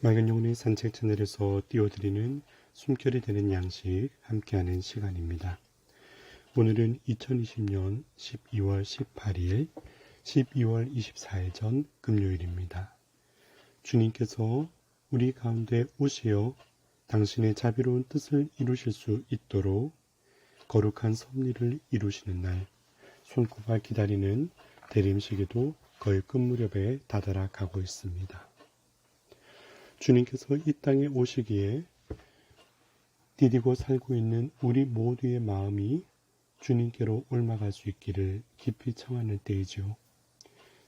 맑은 영혼의 산책 채널에서 띄워드리는 숨결이 되는 양식 함께하는 시간입니다. 오늘은 2020년 12월 18일, 12월 24일 전 금요일입니다. 주님께서 우리 가운데 오시어 당신의 자비로운 뜻을 이루실 수 있도록 거룩한 섭리를 이루시는 날, 손꼽아 기다리는 대림식에도 거의 끝무렵에 다다라 가고 있습니다. 주님께서 이 땅에 오시기에 디디고 살고 있는 우리 모두의 마음이 주님께로 옮아갈 수 있기를 깊이 청하는 때이죠.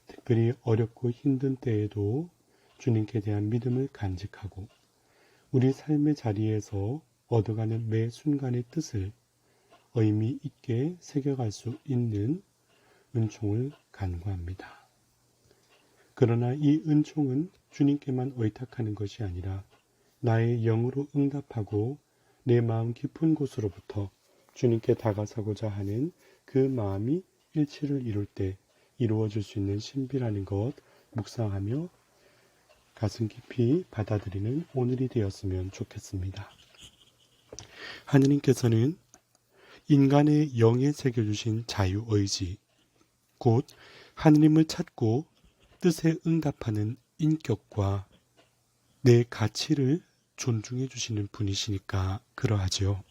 특별히 어렵고 힘든 때에도 주님께 대한 믿음을 간직하고 우리 삶의 자리에서 얻어가는 매 순간의 뜻을 의미 있게 새겨갈 수 있는 은총을 간구합니다. 그러나 이 은총은 주님께만 의탁하는 것이 아니라 나의 영으로 응답하고 내 마음 깊은 곳으로부터 주님께 다가서고자 하는 그 마음이 일치를 이룰 때 이루어질 수 있는 신비라는 것 묵상하며 가슴 깊이 받아들이는 오늘이 되었으면 좋겠습니다. 하느님께서는 인간의 영에 새겨주신 자유의지, 곧 하느님을 찾고 뜻에 응답하는 인격과 내 가치를 존중해 주시는 분이시니까 그러하지요.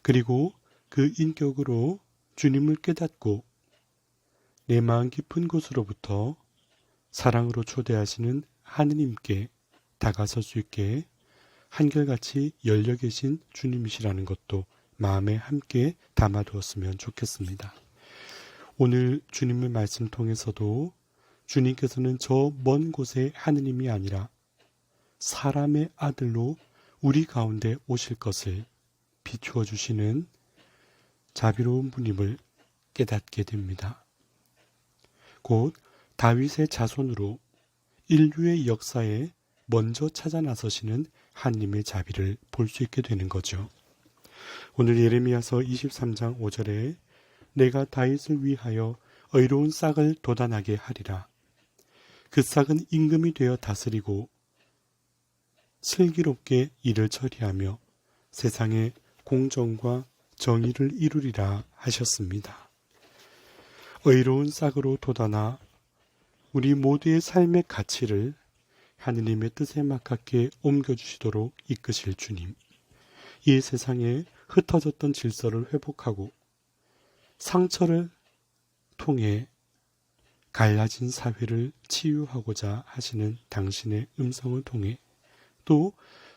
그리고 그 인격으로 주님을 깨닫고 내 마음 깊은 곳으로부터 사랑으로 초대하시는 하느님께 다가설 수 있게 한결같이 열려 계신 주님이시라는 것도 마음에 함께 담아두었으면 좋겠습니다. 오늘 주님의 말씀 통해서도 주님께서는 저 먼 곳의 하느님이 아니라 사람의 아들로 우리 가운데 오실 것을 비추어 주시는 자비로운 분임을 깨닫게 됩니다. 곧 다윗의 자손으로 인류의 역사에 먼저 찾아 나서시는 하느님의 자비를 볼 수 있게 되는 거죠. 오늘 예레미야서 23장 5절에 내가 다윗을 위하여 의로운 싹을 돋아나게 하리라. 그 싹은 임금이 되어 다스리고 슬기롭게 일을 처리하며 세상에 공정과 정의를 이루리라 하셨습니다. 의로운 싹으로 돋아나 우리 모두의 삶의 가치를 하느님의 뜻에 맞게 옮겨주시도록 이끄실 주님. 이 세상에 흩어졌던 질서를 회복하고 상처를 통해 갈라진 사회를 치유하고자 하시는 당신의 음성을 통해 또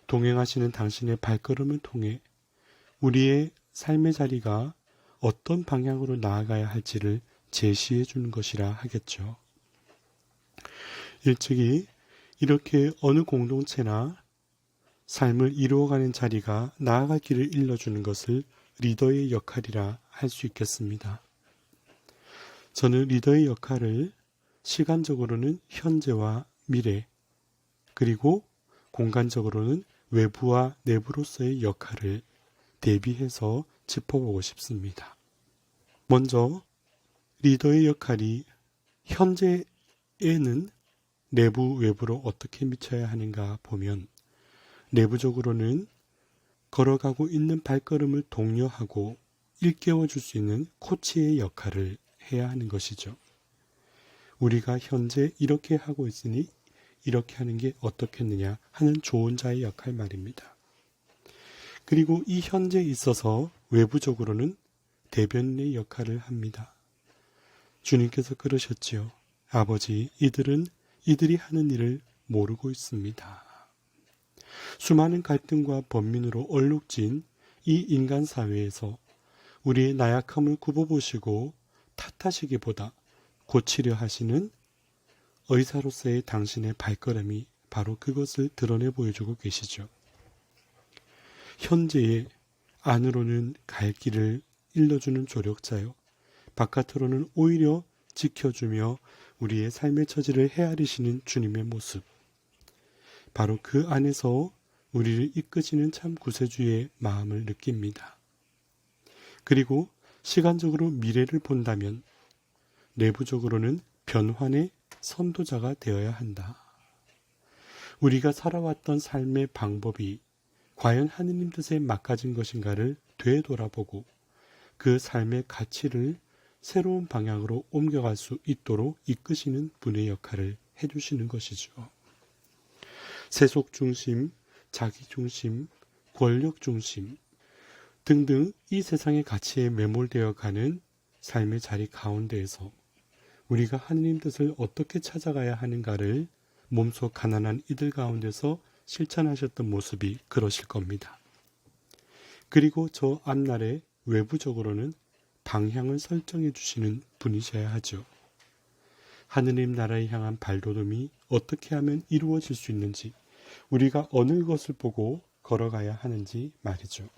동행하시는 당신의 발걸음을 통해 우리의 삶의 자리가 어떤 방향으로 나아가야 할지를 제시해 주는 것이라 하겠죠. 일찍이 이렇게 어느 공동체나 삶을 이루어가는 자리가 나아갈 길을 일러주는 것을 리더의 역할이라 할 수 있겠습니다. 저는 리더의 역할을 시간적으로는 현재와 미래, 그리고 공간적으로는 외부와 내부로서의 역할을 대비해서 짚어보고 싶습니다. 먼저 리더의 역할이 현재에는 내부, 외부로 어떻게 미쳐야 하는가 보면 내부적으로는 걸어가고 있는 발걸음을 독려하고 일깨워 줄 수 있는 코치의 역할을 해야 하는 것이죠. 우리가 현재 이렇게 하고 있으니 이렇게 하는 게 어떻겠느냐 하는 조언자의 역할 말입니다. 그리고 이 현재에 있어서 외부적으로는 대변인의 역할을 합니다. 주님께서 그러셨지요. 아버지, 이들이 하는 일을 모르고 있습니다. 수많은 갈등과 번민으로 얼룩진 이 인간 사회에서 우리의 나약함을 굽어보시고 탓하시기보다 고치려 하시는 의사로서의 당신의 발걸음이 바로 그것을 드러내 보여주고 계시죠. 현재의 안으로는 갈 길을 일러주는 조력자요, 바깥으로는 오히려 지켜주며 우리의 삶의 처지를 헤아리시는 주님의 모습, 바로 그 안에서 우리를 이끄시는 참 구세주의 마음을 느낍니다. 그리고 시간적으로 미래를 본다면 내부적으로는 변환의 선도자가 되어야 한다. 우리가 살아왔던 삶의 방법이 과연 하느님 뜻에 맞가진 것인가를 되돌아보고 그 삶의 가치를 새로운 방향으로 옮겨갈 수 있도록 이끄시는 분의 역할을 해주시는 것이죠. 세속 중심, 자기 중심, 권력 중심 등등 이 세상의 가치에 매몰되어 가는 삶의 자리 가운데에서 우리가 하느님 뜻을 어떻게 찾아가야 하는가를 몸소 가난한 이들 가운데서 실천하셨던 모습이 그러실 겁니다. 그리고 저 앞날에 외부적으로는 방향을 설정해 주시는 분이셔야 하죠. 하느님 나라에 향한 발돋움이 어떻게 하면 이루어질 수 있는지, 우리가 어느 것을 보고 걸어가야 하는지 말이죠.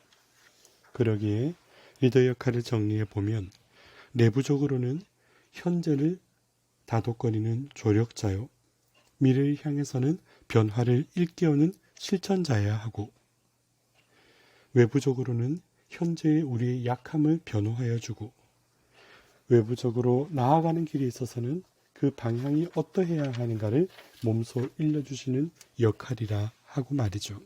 그러기에 리더 역할을 정리해 보면 내부적으로는 현재를 다독거리는 조력자요, 미래를 향해서는 변화를 일깨우는 실천자여야 하고, 외부적으로는 현재의 우리의 약함을 변호하여 주고, 외부적으로 나아가는 길에 있어서는 그 방향이 어떠해야 하는가를 몸소 일러주시는 역할이라 하고 말이죠.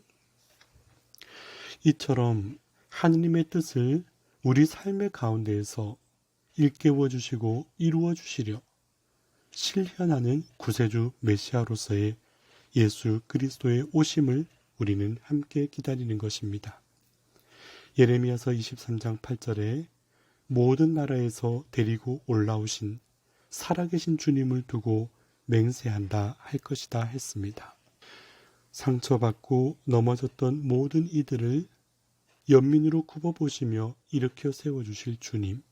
이처럼 하느님의 뜻을 우리 삶의 가운데에서 일깨워 주시고 이루어 주시려 실현하는 구세주 메시아로서의 예수 그리스도의 오심을 우리는 함께 기다리는 것입니다. 예레미야서 23장 8절에 모든 나라에서 데리고 올라오신 살아계신 주님을 두고 맹세한다 할 것이다 했습니다. 상처받고 넘어졌던 모든 이들을 연민으로 굽어보시며 일으켜 세워주실 주님,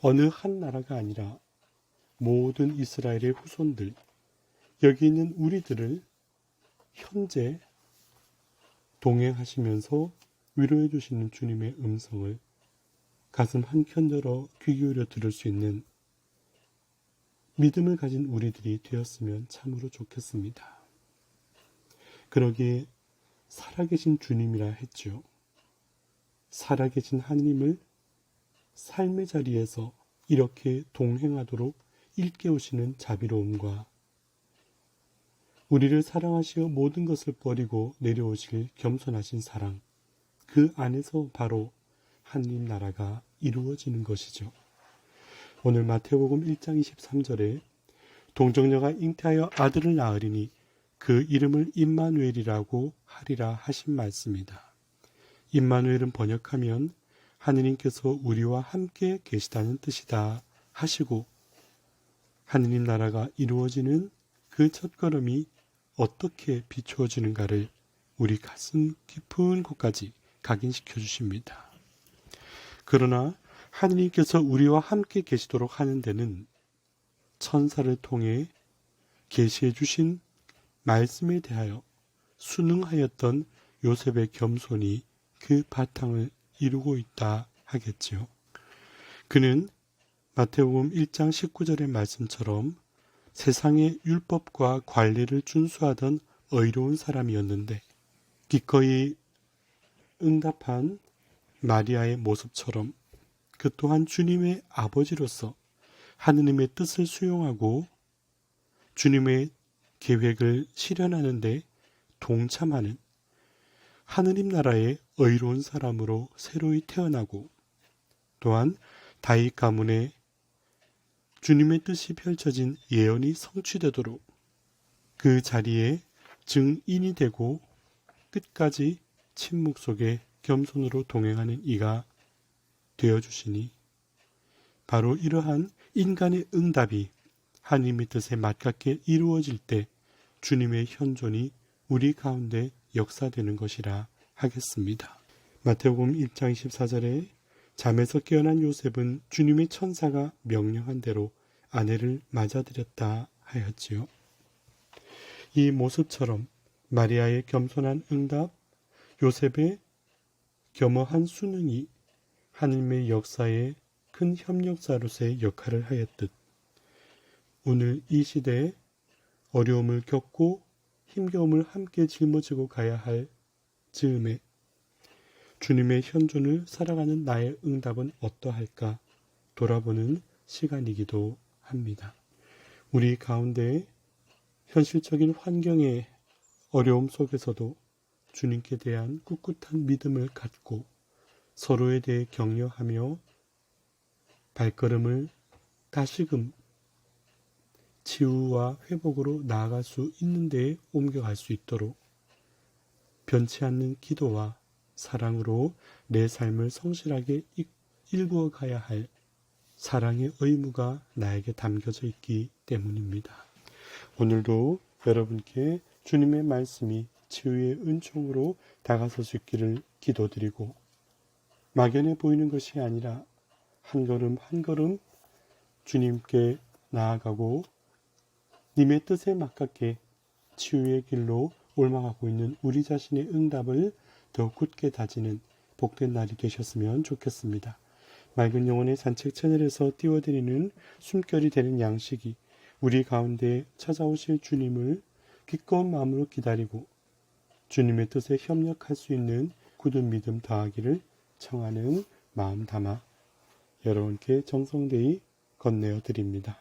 어느 한 나라가 아니라 모든 이스라엘의 후손들, 여기 있는 우리들을 현재 동행하시면서 위로해 주시는 주님의 음성을 가슴 한켠 열어 귀 기울여 들을 수 있는 믿음을 가진 우리들이 되었으면 참으로 좋겠습니다. 그러기에 살아계신 주님이라 했죠. 살아계신 하느님을 삶의 자리에서 이렇게 동행하도록 일깨우시는 자비로움과 우리를 사랑하시어 모든 것을 버리고 내려오실 겸손하신 사랑, 그 안에서 바로 하느님 나라가 이루어지는 것이죠. 오늘 마태복음 1장 23절에 동정녀가 잉태하여 아들을 낳으리니 그 이름을 임마누엘이라고 하리라 하신 말씀이다. 임마누엘은 번역하면 하느님께서 우리와 함께 계시다는 뜻이다 하시고, 하느님 나라가 이루어지는 그 첫걸음이 어떻게 비추어지는가를 우리 가슴 깊은 곳까지 각인시켜 주십니다. 그러나 하느님께서 우리와 함께 계시도록 하는 데는 천사를 통해 계시해 주신 말씀에 대하여 순응하였던 요셉의 겸손이 그 바탕을 이루고 있다 하겠지요. 그는 마태복음 1장 19절의 말씀처럼 세상의 율법과 관리를 준수하던 의로운 사람이었는데 기꺼이 응답한 마리아의 모습처럼 그 또한 주님의 아버지로서 하느님의 뜻을 수용하고 주님의 계획을 실현하는 데 동참하는 하느님 나라의 의로운 사람으로 새로이 태어나고, 또한 다윗 가문에 주님의 뜻이 펼쳐진 예언이 성취되도록 그 자리에 증인이 되고 끝까지 침묵 속에 겸손으로 동행하는 이가 되어주시니, 바로 이러한 인간의 응답이 하느님의 뜻에 맞게 이루어질 때 주님의 현존이 우리 가운데 역사되는 것이라 하겠습니다. 마태복음 1장 24절에 잠에서 깨어난 요셉은 주님의 천사가 명령한 대로 아내를 맞아들였다 하였지요. 이 모습처럼 마리아의 겸손한 응답, 요셉의 겸허한 순응이 하느님의 역사에 큰 협력자로서의 역할을 하였듯, 오늘 이 시대에 어려움을 겪고 힘겨움을 함께 짊어지고 가야 할 즈음에 주님의 현존을 살아가는 나의 응답은 어떠할까 돌아보는 시간이기도 합니다. 우리 가운데 현실적인 환경에 어려움 속에서도 주님께 대한 꿋꿋한 믿음을 갖고 서로에 대해 격려하며 발걸음을 다시금 치유와 회복으로 나아갈 수 있는 데에 옮겨갈 수 있도록 변치 않는 기도와 사랑으로 내 삶을 성실하게 일구어 가야 할 사랑의 의무가 나에게 담겨져 있기 때문입니다. 오늘도 여러분께 주님의 말씀이 치유의 은총으로 다가설 수 있기를 기도드리고 막연해 보이는 것이 아니라 한 걸음 한 걸음 주님께 나아가고 님의 뜻에 맞게 치유의 길로 올라가고 있는 우리 자신의 응답을 더 굳게 다지는 복된 날이 되셨으면 좋겠습니다. 맑은 영혼의 산책 채널에서 띄워드리는 숨결이 되는 양식이 우리 가운데 찾아오실 주님을 기꺼운 마음으로 기다리고 주님의 뜻에 협력할 수 있는 굳은 믿음 더하기를 청하는 마음 담아 여러분께 정성되이 건네어 드립니다.